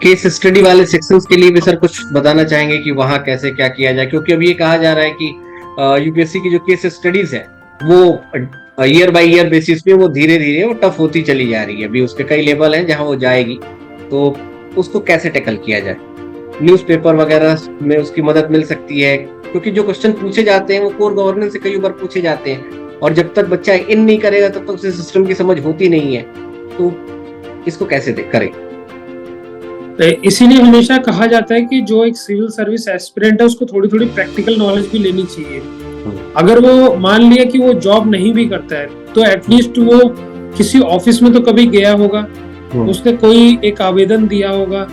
Case study वाले sections के लिए भी सर कुछ बताना चाहेंगे कि वहाँ कैसे क्या किया जाए, क्योंकि अभी ये कहा जा रहा है कि यूपीएससी की जो केस स्टडीज है वो ईयर बाय ईयर बेसिस पे वो धीरे धीरे वो टफ होती चली जा रही है। अभी उसके कई लेवल हैं जहाँ वो जाएगी, तो उसको कैसे टैकल किया जाए। न्यूज़पेपर वगैरह में उसकी मदद मिल सकती है, क्योंकि जो क्वेश्चन पूछे जाते हैं वो कोर गवर्नेंस से कई बार पूछे जाते हैं, और जब तक बच्चा इन नहीं करेगा तब तक उसे सिस्टम की समझ होती नहीं है। तो इसको कैसे करें। इसीलिए हमेशा कहा जाता है कि जो एक सिविल सर्विस एस्पिरेंट है उसको थोड़ी थोड़ी प्रैक्टिकल नॉलेज भी लेनी चाहिए। अगर वो मान लिया कि वो जॉब नहीं भी करता है तो एटलीस्ट वो किसी ऑफिस में तो कभी गया होगा, उसने कोई एक आवेदन दिया होगा,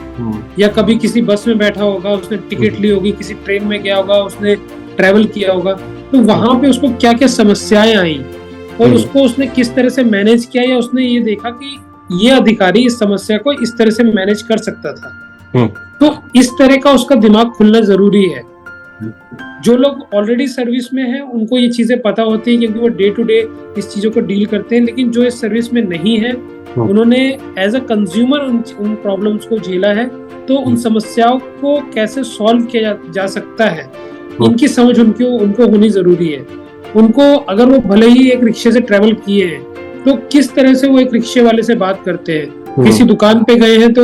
या कभी किसी बस में बैठा होगा, उसने टिकट ली होगी, किसी ट्रेन में गया होगा, उसने ट्रैवल किया होगा, तो वहां पे उसको क्या क्या समस्याएं आई और उसको उसने किस तरह से मैनेज किया, या उसने ये देखा कि ये अधिकारी इस समस्या को इस तरह से मैनेज कर सकता था। तो इस तरह का उसका दिमाग खुलना जरूरी है। जो लोग ऑलरेडी सर्विस में हैं उनको ये चीजें पता होती है क्योंकि वो डे टू डे इस चीजों को डील करते हैं, लेकिन जो इस सर्विस में नहीं है उन्होंने एज अ कंज्यूमर उन प्रॉब्लम्स को झेला है, तो उन समस्याओं को कैसे सॉल्व किया जा सकता है, इनकी समझ उनको होनी जरूरी है। उनको अगर वो भले ही एक रिक्शे से ट्रेवल किए हैं तो किस तरह से वो एक रिक्शे वाले से बात करते हैं, किसी दुकान पे गए हैं तो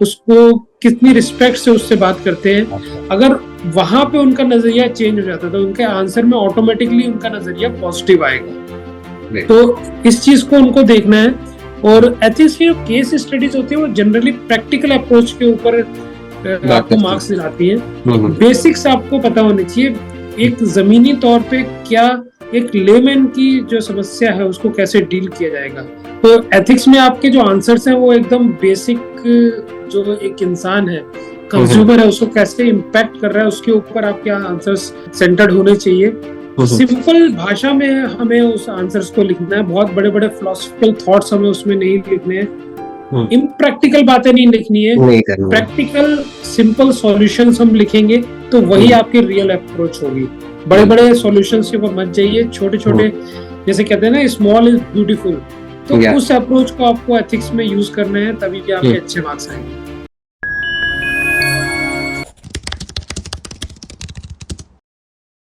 उसको कितनी रिस्पेक्ट से उससे बात करते हैं, अगर वहां पे उनका नजरिया चेंज हो जाता है तो उनके आंसर में ऑटोमेटिकली उनका नजरिया पॉजिटिव आएगा। तो इस चीज को उनको देखना है। और एथिक्स की जो केस स्टडीज होती है वो जनरली प्रैक्टिकल अप्रोच के ऊपर आपको मार्क्स दिलाती है। बेसिक्स आपको पता होनी चाहिए, एक जमीनी तौर पे क्या एक लेमैन की जो समस्या है उसको कैसे डील किया जाएगा। तो एथिक्स में आपके जो आंसर्स हैं वो एकदम बेसिक, जो एक इंसान है, कंज्यूमर है, उसको कैसे इम्पैक्ट कर रहा है उसके ऊपर आपके आंसर्स सेंटर्ड होने चाहिए। सिंपल भाषा में हमें उस आंसर्स को लिखना है, बहुत बड़े बड़े फिलोसॉफिकल थॉट्स हमें उसमें नहीं लिखने हैं, इम्प्रैक्टिकल बातें नहीं लिखनी है, प्रैक्टिकल सिंपल सॉल्यूशंस हम लिखेंगे तो वही आपकी रियल अप्रोच होगी। बड़े बड़े सॉल्यूशंस के ऊपर मत जाइए, छोटे छोटे, जैसे कहते हैं ना स्मॉल इज ब्यूटीफुल, तो उस अप्रोच को आपको एथिक्स में यूज करना है, तभी आपके अच्छे मार्क्स आएंगे।